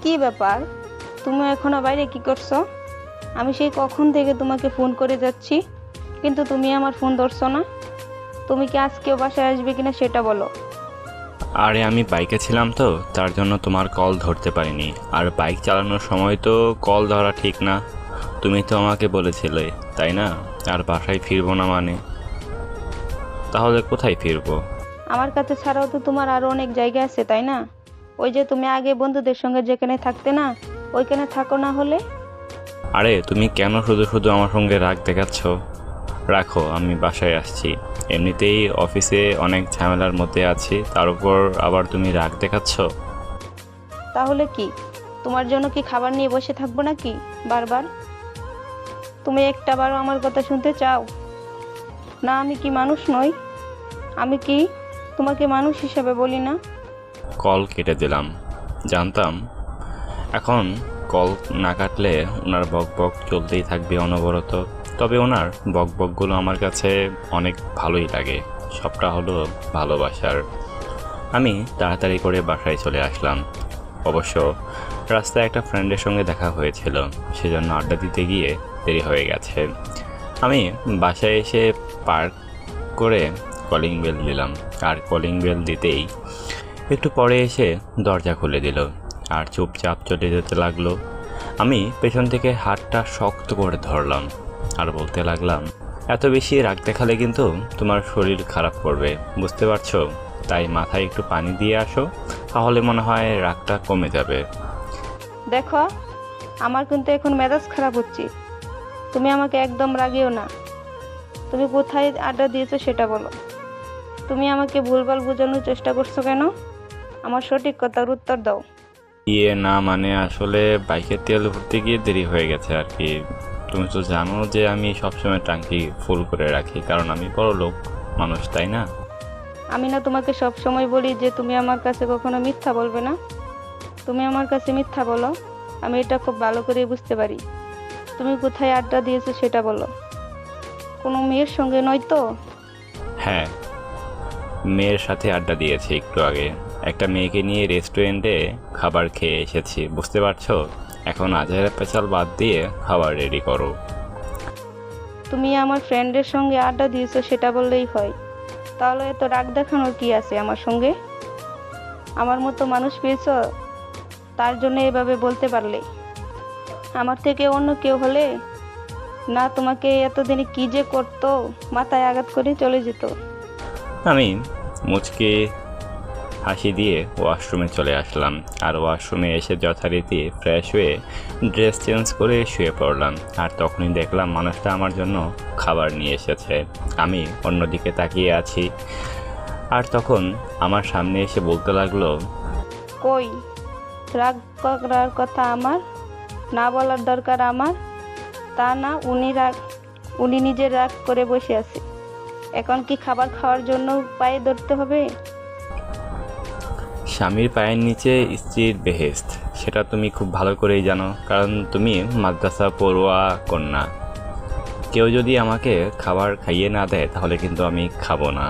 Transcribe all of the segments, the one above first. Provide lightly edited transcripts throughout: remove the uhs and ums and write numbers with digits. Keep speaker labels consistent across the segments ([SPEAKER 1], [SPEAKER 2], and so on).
[SPEAKER 1] কি ব্যাপার? তুমি এখনো বাইরে কি করছো? আমি সেই কখন থেকে তোমাকে ফোন করে যাচ্ছি, কিন্তু তুমি আমার ফোন ধরছো না। তুমি কি আজকেও বাসায় আসবে কিনা সেটা বলো।
[SPEAKER 2] আরে আমি বাইকে ছিলাম তো, তার জন্য তোমার কল ধরতে পারিনি। আর বাইক চালানোর সময় তো কল ধরা ঠিক না। তুমি তো আমাকে বলেছিলে, তাই না? আর বাসায় ফিরবো না মানে? তাহলে কোথায় ফিরবো?
[SPEAKER 1] আমার কাছে ছাড়াও তো তোমার আরো অনেক জায়গা আছে, তাই না? ওই যে তুমি আগে বন্ধুদের সঙ্গে যেখানে থাকতে না, ওইখানে থাকো না হলে।
[SPEAKER 2] আরে তুমি কেন শুধু শুধু আমার সঙ্গে রাগ দেখাচ্ছ? রাখো, আমি বাসায় আসছি। এমনিতেই অফিসে অনেক ঝামেলার মধ্যে আছি, তার উপর আবার তুমি রাগ দেখাচ্ছ।
[SPEAKER 1] তাহলে কি তোমার জন্য কি খাবার নিয়ে বসে থাকবো নাকি বারবার? তুমি একটাবারও আমার কথা শুনতে চাও না? আমি কি মানুষ নই? আমি কি তোমাকে মানুষ হিসেবে বলি না?
[SPEAKER 2] কল কেটে দিলাম। জানতাম এখন কল না কাটলে ওনার বকবক চলতেই থাকবে অনবরত। তবে ওনার বকবকগুলো আমার কাছে অনেক ভালোই লাগে। সবটা হলো ভালোবাসার। আমি তাড়াতাড়ি করে বাসায় চলে আসলাম। অবশ্য রাস্তায় একটা ফ্রেন্ডের সঙ্গে দেখা হয়েছিল, সেজন্য আড্ডা দিতে গিয়ে দেরি হয়ে গেছে। আমি বাসায় এসে পার্ক করে কলিং বেল দিলাম। আর কলিং বেল দিতেই একটু পরে এসে দরজা খুলে দিল আর চুপচাপ চলে যেতে লাগলো। আমি পেছন থেকে হাতটা শক্ত করে ধরলাম আর বলতে লাগলাম, এত বেশি রাগ দেখালে কিন্তু তোমার শরীর খারাপ করবে, বুঝতে পারছো? তাই মাথায় একটু পানি দিয়ে আসো, তাহলে মনে হয় রাগটা কমে যাবে।
[SPEAKER 1] দেখো, আমার কিন্তু এখন মেজাজ খারাপ হচ্ছে। তুমি আমাকে একদম রাগিও না। তুমি কোথায় আড্ডা দিয়েছো সেটা বলো। তুমি আমাকে ভুলভাল বোঝানোর চেষ্টা করছো কেন? আমার সঠিক কথার উত্তর দাও।
[SPEAKER 2] ইয়ে না, মানে আসলে বাইকের তেল ভরতে গিয়ে দেরি হয়ে গেছে আর কি। তুমি তো জানো যে আমি সবসময় ট্যাঙ্কি ফুল করে রাখি, কারণ আমি বড় লোক মানুষ, তাই না?
[SPEAKER 1] আমি না তোমাকে সব সময় বলি যে তুমি আমার কাছে কখনো মিথ্যা বলবে না? তুমি আমার কাছে মিথ্যা বলো। আমি এটা খুব ভালো করে বুঝতে পারি। তুমি কোথায় আড্ডা দিয়েছো সেটা বলো। কোনো মেয়ের সঙ্গে নয় তো?
[SPEAKER 2] হ্যাঁ, মেয়ের সাথে আড্ডা দিয়েছি একটু আগে। একটা মেয়েকে নিয়ে রেস্টুরেন্টে খাবার খেয়ে এসেছি, বুঝতে পারছো? এখন আজের পেঁচাল বাদ দিয়ে খাবার রেডি করো।
[SPEAKER 1] তুমি আমার ফ্রেন্ডের সঙ্গে আড্ডা দিয়েছো সেটা বললেই হয়। তাহলে এত রাগ দেখানোর কি আছে আমার সঙ্গে? আমার মতো মানুষ পেয়েছো, তার জন্য এভাবে বলতে পারলে। আমার থেকে অন্য কেউ হলে না, তোমাকে এতদিনে কি যে করতো, মাথায় আঘাত করে চলে যেত।
[SPEAKER 2] আমি মুচকি হাসি দিয়ে ওয়াশরুমে চলে আসলাম। আর ওয়াশরুমে এসে যথারীতি ফ্রেশ হয়ে ড্রেস চেঞ্জ করে শুয়ে পড়লাম। আর তখনই দেখলাম মানুষটা আমার জন্য খাবার নিয়ে এসেছে। আমি অন্যদিকে তাকিয়ে আছি, আর তখন আমার সামনে এসে বলতে লাগলো,
[SPEAKER 1] কই, রাগ করার কথা আমার, না বলার দরকার আমার। তা না, উনি নিজে রাগ করে বসে আছে। এখন কি খাবার খাওয়ার জন্য পায়ে ধরতে হবে?
[SPEAKER 2] স্বামীর পায়ের নিচে স্ত্রীর বেহেশত, সেটা তুমি খুব ভালো করেই জানো, কারণ তুমি মাদ্রাসা পড়ুয়া কন্যা। কেউ যদি আমাকে খাবার খাইয়ে না দেয় তাহলে কিন্তু আমি খাবো না।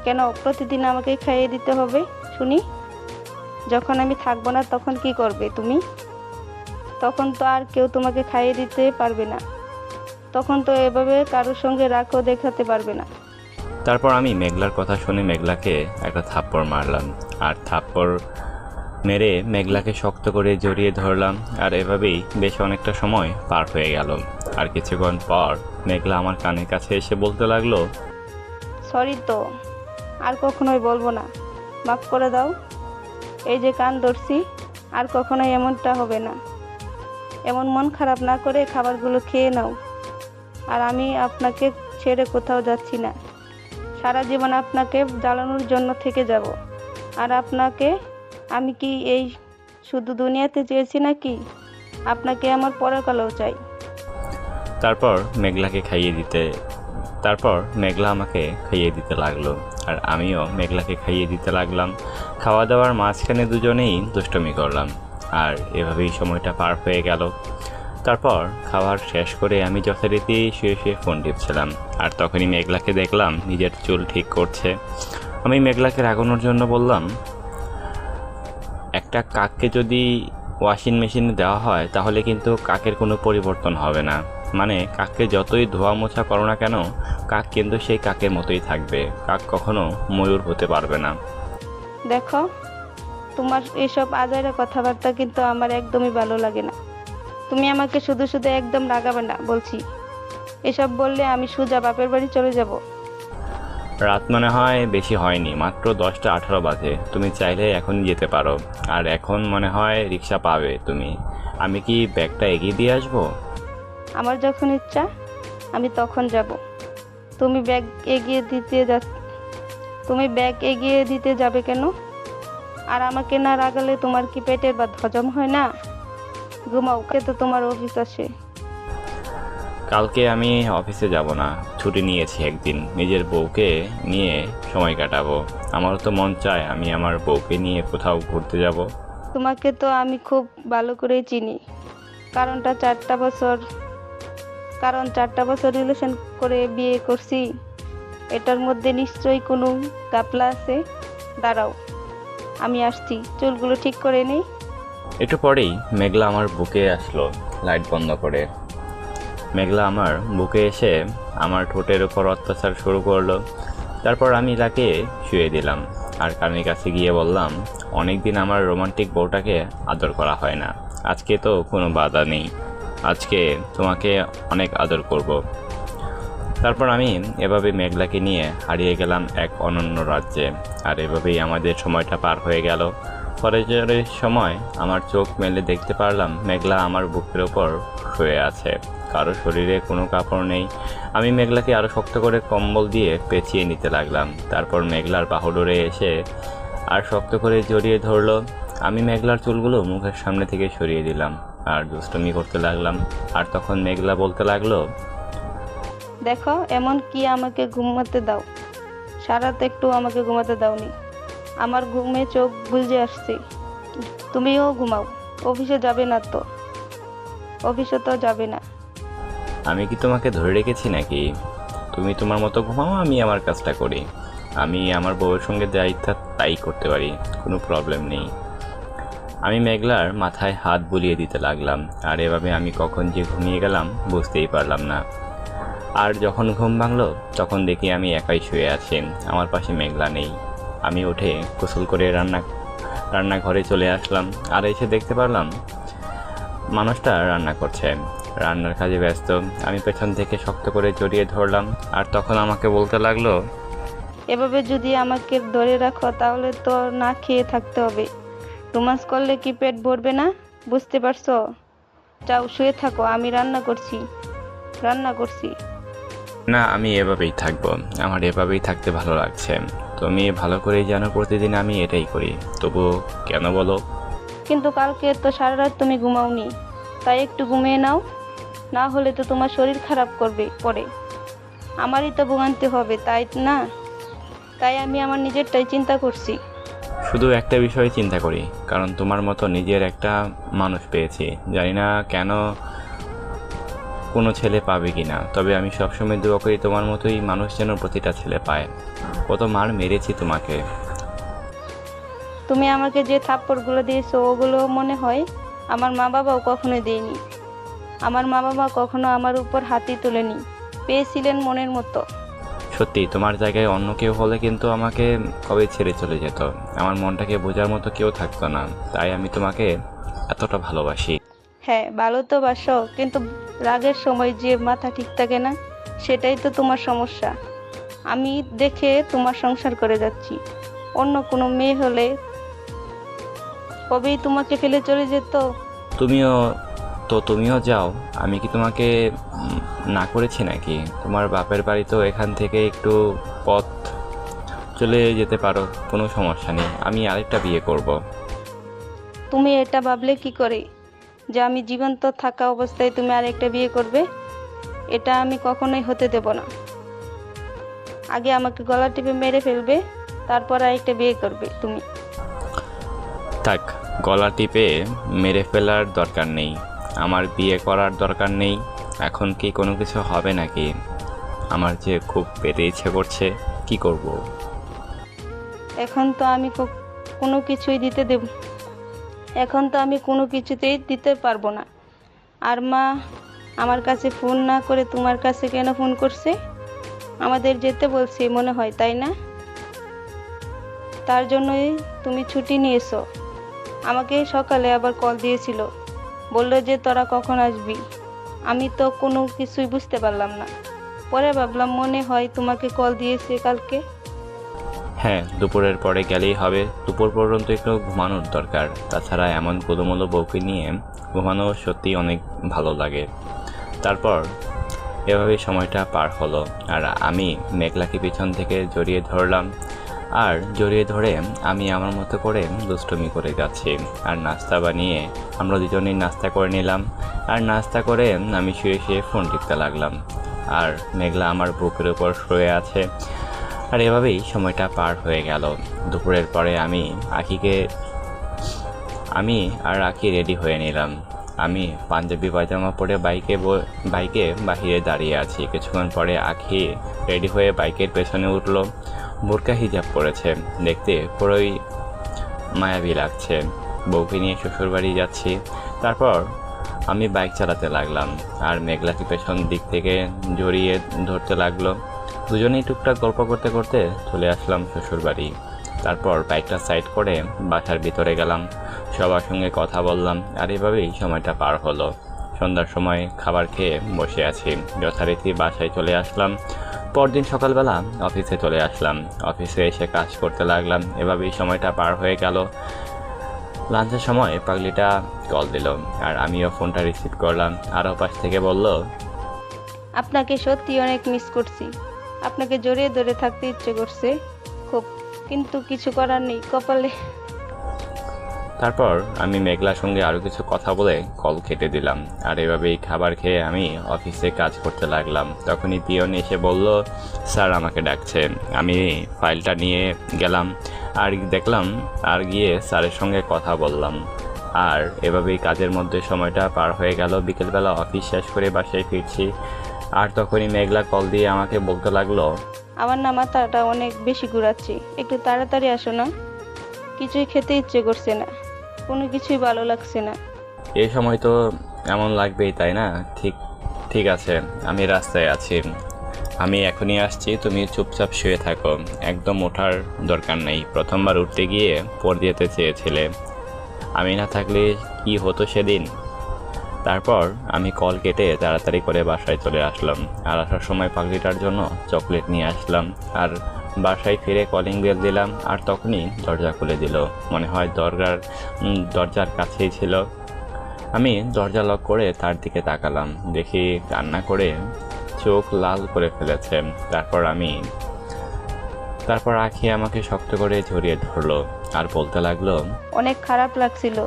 [SPEAKER 1] কেন প্রতিদিন আমাকে খাইয়ে দিতে হবে শুনি? যখন আমি থাকবো না তখন কি করবে তুমি? তখন তো আর কেউ তোমাকে খাইয়ে দিতে পারবে না। তখন তো এভাবে কারোর সঙ্গে রাগও দেখাতে পারবে না।
[SPEAKER 2] তারপর আমি মেঘলার কথা শুনে মেঘলাকে একটা থাপ্পড় মারলাম। আর থাপ্পড় মেরে মেঘলাকে শক্ত করে জড়িয়ে ধরলাম। আর এভাবেই বেশ অনেকটা সময় পার হয়ে গেল। আর কিছুক্ষণ পর মেঘলা আমার কানের কাছে এসে বলতে লাগলো,
[SPEAKER 1] সরি তো, আর কখনোই বলবো না, মাফ করে দাও। এই যে কান ধরছি, আর কখনোই এমনটা হবে না। এমন মন খারাপ না করে খাবারগুলো খেয়ে নাও। আর আমি আপনাকে ছেড়ে কোথাও যাচ্ছি না। সারা জীবন আপনাকে জ্বালানোর জন্য থেকে যাব। আর আপনাকে আমি কি এই শুধু দুনিয়াতে চেয়েছি নাকি, আপনাকে আমার পরকালেও চাই।
[SPEAKER 2] তারপর মেঘলাকে খাইয়ে দিতে তারপর মেঘলা আমাকে খাইয়ে দিতে লাগলো। আর আমিও মেঘলাকে খাইয়ে দিতে লাগলাম। খাওয়া দাওয়ার মাঝখানে দুজনেই দুষ্টমি করলাম। আর এভাবেই সময়টা পার হয়ে গেল। তারপর খাবার শেষ করে আমি যথারীতি শুয়ে শুয়ে ফোন টিপছিলাম। আর তখনই মেঘলাকে দেখলাম নিজের চুল ঠিক করছে। আমি মেঘলাকে রাগানোর জন্য বললাম, একটা একটা কাককে যদি ওয়াশিং মেশিনে দেওয়া হয় তাহলে কিন্তু কাকের কোনো পরিবর্তন হবে না। মানে কাককে যতই ধোয়া মোছা করো না কেন, কাক কিন্তু সেই কাকের মতোই থাকবে। কাক কখনো ময়ূর হতে পারবে না।
[SPEAKER 1] দেখো, তোমার এসব আজাইরা কথাবার্তা কিন্তু আমার একদমই ভালো লাগে না। তুমি আমাকে শুধু শুধু একদম রাগাবে না বলছি। এসব বললে আমি সোজা বাপের বাড়ি চলে যাব।
[SPEAKER 2] রাত মনে হয় বেশি হয়নি, মাত্র 10টা 18 বাজে। তুমি চাইলে এখনই যেতে পারো। আর এখন মনে হয় রিক্সা পাবে তুমি। আমি কি ব্যাগটা এগিয়ে দিয়ে আসবো?
[SPEAKER 1] আমার যখন ইচ্ছা আমি তখন যাব। তুমি ব্যাগ এগিয়ে দিতে যা তুমি ব্যাগ এগিয়ে দিতে যাবে কেন? আর আমাকে না রাগালে তোমার কি পেটের ভাত হজম হয় না? ঘুমাও, কে তো তোমার অফিস আসে।
[SPEAKER 2] কালকে আমি অফিসে যাব না, ছুটি নিয়েছি একদিন। নিজের বউকে নিয়ে সময় কাটাবো। আমারও তো মন চায় আমি আমার বউকে নিয়ে কোথাও ঘুরতে যাব।
[SPEAKER 1] তোমাকে তো আমি খুব ভালো করেই চিনি। কারণটা 4টা বছর রিলেশন করে বিয়ে করছি। এটার মধ্যে নিশ্চয়ই কোনো ঘাপলা আছে। দাঁড়াও, আমি আসছি, চুলগুলো ঠিক করে নেই।
[SPEAKER 2] একটু পরেই মেঘলা আমার বুকে আসলো, লাইট বন্ধ করে। মেঘলা আমার বুকে এসে আমার ঠোঁটের উপর অত্যাচার শুরু করলো। তারপর আমি তাকে শুয়ে দিলাম আর কানের কাছে গিয়ে বললাম, অনেক দিন আমার রোমান্টিক বউটাকে আদর করা হয় না। আজকে তো কোনো বাধা নেই, আজকে তোমাকে অনেক আদর করব। তারপর আমি এভাবে মেঘলাকে নিয়ে হারিয়ে গেলাম এক অনন্য রাজ্যে। আর এভাবেই আমাদের সময়টা পার হয়ে গেল। পরের সময় আমার চোখ মেলে দেখতে পারলাম মেঘলা আমার বুকের ওপর শুয়ে আছে, কারো শরীরে কোনো কাপড় নেই। আমি মেঘলাকে আরও শক্ত করে কম্বল দিয়ে পেঁচিয়ে নিতে লাগলাম। তারপর মেঘলার বাহুডোরে এসে আর শক্ত করে জড়িয়ে ধরলো। আমি মেঘলার চুলগুলো মুখের সামনে থেকে সরিয়ে দিলাম আর দুষ্টুমি করতে লাগলাম। আর তখন মেঘলা বলতে লাগলো,
[SPEAKER 1] দেখো, এমন কি আমাকে ঘুমাতে দাও। সারাত একটু আমাকে ঘুমাতে দাওনি। আমার ঘুমে চোখ বুজে আসছে। তুমিও ঘুমাও। অফিসে যাবে না তো? অফিসে তো যাবে না।
[SPEAKER 2] আমি কি তোমাকে ধরে রেখেছি নাকি? তুমি তোমার মতো ঘুমাও, আমি আমার কাজটা করি। আমি আমার বউয়ের সঙ্গে যা ইচ্ছা তাই করতে পারি, কোনো প্রবলেম নেই। আমি মেঘলার মাথায় হাত বুলিয়ে দিতে লাগলাম। আর এভাবে আমি কখন যে ঘুমিয়ে গেলাম বুঝতেই পারলাম না। আর যখন ঘুম ভাঙলো তখন দেখি আমি একাই শুয়ে আছি, আমার পাশে মেঘলা নেই। আমি উঠে গোসল করে রান্নাঘরে চলে আসলাম। আর এসে দেখতে পারলাম মানুষটা রান্না করছে, রান্নার কাজে ব্যস্ত। আমি পেছন থেকে শক্ত করে জড়িয়ে ধরলাম। আর তখন আমাকে বলতে লাগলো,
[SPEAKER 1] এভাবে যদি আমাকে ধরে রাখো তাহলে তো না খেয়ে থাকতে হবে। রোমান্স করলে কি পেট ভরবে না? বুঝতে পারছো? যাও শুয়ে থাকো, আমি রান্না করছি।
[SPEAKER 2] না, আমি এভাবেই থাকবো। আমার এভাবেই থাকতে ভালো লাগছে। তুমি ভালো করেই জানো প্রতিদিন আমি এটাই করি, তবু কেন বলো?
[SPEAKER 1] কিন্তু কালকে তো সারা রাত তুমি ঘুমাওনি, তাই একটু ঘুমিয়ে নাও। না হলে তো তোমার শরীর খারাপ করবে পরে। আমারই তো ভোগান্তি হবে, তাই না? তাই আমি আমার নিজেরটাই চিন্তা করছি।
[SPEAKER 2] শুধু একটা বিষয়ে চিন্তা করি, কারণ তোমার মতো নিজের একটা মানুষ পেয়েছি। জানি না কেন কোনো ছেলে পাবে কি না, তবে আমি সবসময় দোয়া করি তোমার মতোই মানুষ যেন প্রতিটা ছেলে পায়। কত মার মেরেছি তোমাকে।
[SPEAKER 1] তুমি আমাকে যে থাপ্পড়গুলো দিয়েছো ওগুলো মনে হয় আমার মা বাবাও কখনো দেয়নি। আমার মা বাবা কখনো আমার উপর হাতই তোলেনি, পেয়েছিলেন মনের মতো।
[SPEAKER 2] সত্যি তোমার জায়গায় অন্য কেউ হলে কিন্তু আমাকে কবে ছেড়ে চলে যেত। আমার মনটাকে বোঝার মতো কেউ থাকতো না, তাই আমি তোমাকে এতটা ভালোবাসি।
[SPEAKER 1] হ্যাঁ, ভালো তো বাসো, কিন্তু রাগের সময় যে মাথা ঠিক থাকে না, সেটাই তো তোমার সমস্যা। আমি দেখে তোমার সংসার করে যাচ্ছি। অন্য কোনো মেয়ে হলে কবেই তোমাকে ফেলে চলে যেত।
[SPEAKER 2] তুমিও যাও। আমি কি তোমাকে না করেছি নাকি? তোমার বাপের বাড়ি তো এখান থেকে একটু পথ, চলে যেতে পারো, কোনো সমস্যা নেই। আমি আরেকটা বিয়ে করব।
[SPEAKER 1] তুমি এটা ভাবলে কি করে যে আমি জীবন্ত থাকা অবস্থায় তুমি আরেকটা বিয়ে করবে? এটা আমি কখনোই হতে দেব না। আগে আমাকে গলা টিপে মেরে ফেলবে, তারপর আরেকটা বিয়ে করবে তুমি।
[SPEAKER 2] থাক, গলা টিপে মেরে ফেলার দরকার নেই, আমার বিয়ে করার দরকার নেই। এখন কি কোনো কিছু হবে নাকি? আমার যে খুব পেতে ইচ্ছে করছে, কি করব?
[SPEAKER 1] এখন তো আমি কোনো কিছুই দিতে দেব। এখন তো আমি কোনো কিছুতেই দিতে পারবো না। আর মা আমার কাছে ফোন না করে তোমার কাছে কেন ফোন করছে? আমাদের যেতে বলছি মনে হয়, তাই না? তার জন্যই তুমি ছুটি নিয়েছো। আমাকে সকালে আবার কল দিয়েছিল, বললো যে তোরা কখন আসবি। আমি তো কোনো কিছুই বুঝতে পারলাম না। পরে ভাবলাম মনে হয় তোমাকে কল দিয়েছে কালকে।
[SPEAKER 2] হ্যাঁ, দুপুরের পরে গেলেই হবে। দুপুর পর্যন্ত একটু ঘুমানোর দরকার। তাছাড়া এমন গোলুমোলু বউকে নিয়ে ঘুমানো সত্যিই অনেক ভালো লাগে। তারপর এভাবেই সময়টা পার হলো, আর আমি মেঘলাকে পিছন থেকে জড়িয়ে ধরলাম। আর জড়িয়ে ধরে আমি আমার মতো করে দুষ্টুমি করে যাচ্ছি। আর নাস্তা বানিয়ে আমরা দুজনেই নাস্তা করে নিলাম। আর নাস্তা করে আমি শুয়ে শুয়ে ফোন টিপতে লাগলাম। আর মেঘলা আমার বুকের উপর শুয়ে আছে। আর এভাবেই সময়টা পার হয়ে গেল। দুপুরের পরে আমি আঁখি রেডি হয়ে নিলাম। আমি পাঞ্জাবি পায়জামা পরে বাইকে বাহিরে দাঁড়িয়ে আছি। কিছুক্ষণ পরে আঁখি রেডি হয়ে বাইকের পেছনে উঠলো। বোরকা হিজাব পরেছে, দেখতে পুরোই মায়াবী লাগছে। বউকে নিয়ে শ্বশুরবাড়ি যাচ্ছি। তারপর আমি বাইক চালাতে লাগলাম, আর মেঘলাকে পেছন দিক থেকে জড়িয়ে ধরতে লাগলো। দুজনেই টুকটাক গল্প করতে করতে চলে আসলাম শ্বশুরবাড়ি। তারপর বাইকটা সাইড করে বাসার ভিতরে গেলাম, সবার সঙ্গে কথা বললাম। আর এভাবেই সময়টা পার হলো। সন্ধ্যার সময় খাবার খেয়ে বসে আছি, যথারীতি বাসায় চলে আসলাম। পরদিন সকালবেলা অফিসে চলে আসলাম। অফিসে এসে কাজ করতে লাগলাম। এভাবেই সময়টা পার হয়ে গেল। লাঞ্চের সময় পাগলিটা কল দিল, আর আমিও ফোনটা রিসিভ করলাম। আর ওপাশ থেকে বলল,
[SPEAKER 1] আপনাকে সত্যি অনেক মিস করছি। আপনাকে জড়িয়ে ধরে থাকতে ইচ্ছে করছে খুব, কিন্তু কিছু করার নেই, কপালে।
[SPEAKER 2] তারপর আমি মেঘলার সঙ্গে আরও কিছু কথা বলে কল কেটে দিলাম। আর এভাবেই খাবার খেয়ে আমি অফিসে কাজ করতে লাগলাম। তখনই পিয়ন এসে বলল, স্যার আমাকে ডাকছে। আমি ফাইলটা নিয়ে গেলাম, আর দেখলাম, আর গিয়ে স্যারের সঙ্গে কথা বললাম। আর এভাবেই কাজের মধ্যে সময়টা পার হয়ে গেল। বিকেলবেলা অফিস শেষ করে বাসায় ফিরছি। আর তখনই মেঘলা কল দিয়ে আমাকে বলতে লাগলো,
[SPEAKER 1] আমার না মাথাটা অনেক বেশি ঘুরাচ্ছে, একটু তাড়াতাড়ি আসো না। কিছুই খেতে ইচ্ছে করছে না, কোনো কিছুই ভালো লাগছে না।
[SPEAKER 2] এই সময় তো এমন লাগবেই, তাই না? ঠিক আছে, আমি রাস্তায় আছি, আমি এখনই আসছি। তুমি চুপচাপ শুয়ে থাকো, একদম ওঠার দরকার নেই। প্রথমবার উঠতে গিয়ে পড়ে যেতে চেয়েছিলে, আমি না থাকলে কি হতো সেদিন। তারপর আমি কল কেটে তাড়াতাড়ি করে বাসায় চলে আসলাম। আর আসার সময় পাগলিটার জন্য চকলেট নিয়ে আসলাম। আর বাসায় ফিরে কলিং বেল দিলাম, আর তখনই দরজা খুলে দিল। মনে হয় দরজার কাছেই ছিল। আমি দরজা লক করে তার দিকে তাকালাম, দেখি কান্না করে চোখ লাল করে ফেলেছে। তারপর আঁখি আমাকে শক্ত করে জড়িয়ে ধরলো, আর বলতে লাগলো,
[SPEAKER 1] অনেক খারাপ লাগছিল।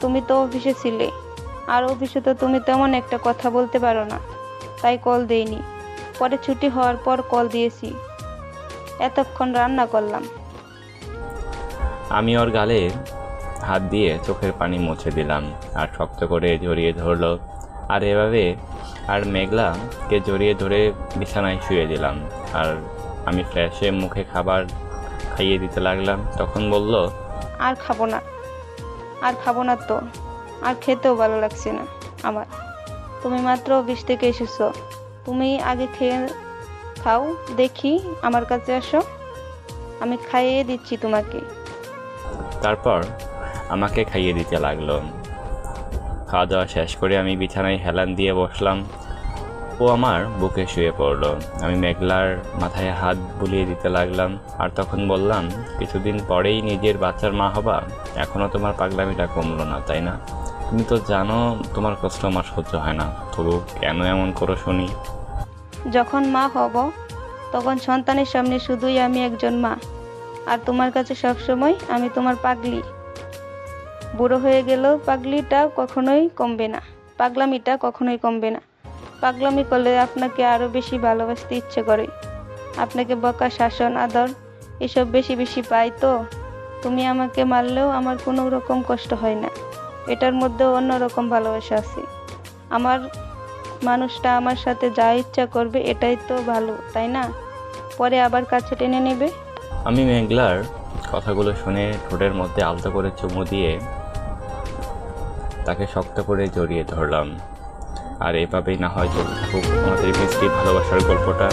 [SPEAKER 1] তুমি তো অফিসে ছিলে, আর অফিসে তো তুমি তেমন একটা কথা বলতে পারো না, তাই কল দেইনি। পরে ছুটি হওয়ার পর কল দিয়েছি। এতক্ষণ রান্না করলাম।
[SPEAKER 2] আমি ওর গালে হাত দিয়ে চোখের পানি মুছে দিলাম, আর শক্ত করে জড়িয়ে ধরলো। আর এভাবে মেঘলাকে জড়িয়ে ধরে বিছানায় শুয়ে দিলাম। আর আমি ফ্রেশে মুখে খাবার খাইয়ে দিতে লাগলাম। তখন বলল,
[SPEAKER 1] আর খাবো না তো, আর খেতেও ভালো লাগছে না আমার। তুমি মাত্র অফিস থেকে এসেছো, তুমি আগে খেয়ে খাও, দেখি আমার কাছে আসো, আমি খাইয়ে দিচ্ছি তোমাকে।
[SPEAKER 2] তারপর আমাকে খাইয়ে দিতে লাগলো। খাওয়া দাওয়া শেষ করে আমি বিছানায় হেলান দিয়ে বসলাম। ও আমার বুকে শুয়ে পড়লো। আমি মেঘলার মাথায় হাত বুলিয়ে দিতে লাগলাম। আর তখন বললাম, কিছুদিন পরেই নিজের বাচ্চার মা হবা, এখনও তোমার পাগলামিটা কমলো না, তাই না? তুমি তো জানো তোমার কষ্ট আমার সহ্য হয় না, তবু কেন এমন করো শুনি?
[SPEAKER 1] যখন মা হব তখন সন্তানের সামনে শুধুই আমি একজন মা, আর তোমার কাছে সবসময় আমি তোমার পাগলি। বুড়ো হয়ে গেলেও পাগলামিটা কখনোই কমবে না। পাগলামি করলে আপনাকে আরো বেশি ভালোবাসতে ইচ্ছে করে। আপনাকে বকা, শাসন, আদর এসব বেশি বেশি পাই তো। তুমি আমাকে মারলেও আমার কোনো রকম কষ্ট হয় না। এটার মধ্যেও অন্যরকম ভালোবাসা আছে। আমার মানুষটা আমার সাথে যা ইচ্ছা করবে, এটাই তো ভালো, তাই না? পরে আবার কাছে টেনে নেবে।
[SPEAKER 2] আমি মেঘলার কথাগুলো শুনে ঠোঁটের মধ্যে আলতো করে চুমু দিয়ে তাকে শক্ত করে জড়িয়ে ধরলাম। আর এভাবেই না হয় চলতে থাকুক আমাদের মিষ্টি ভালোবাসার গল্পটা।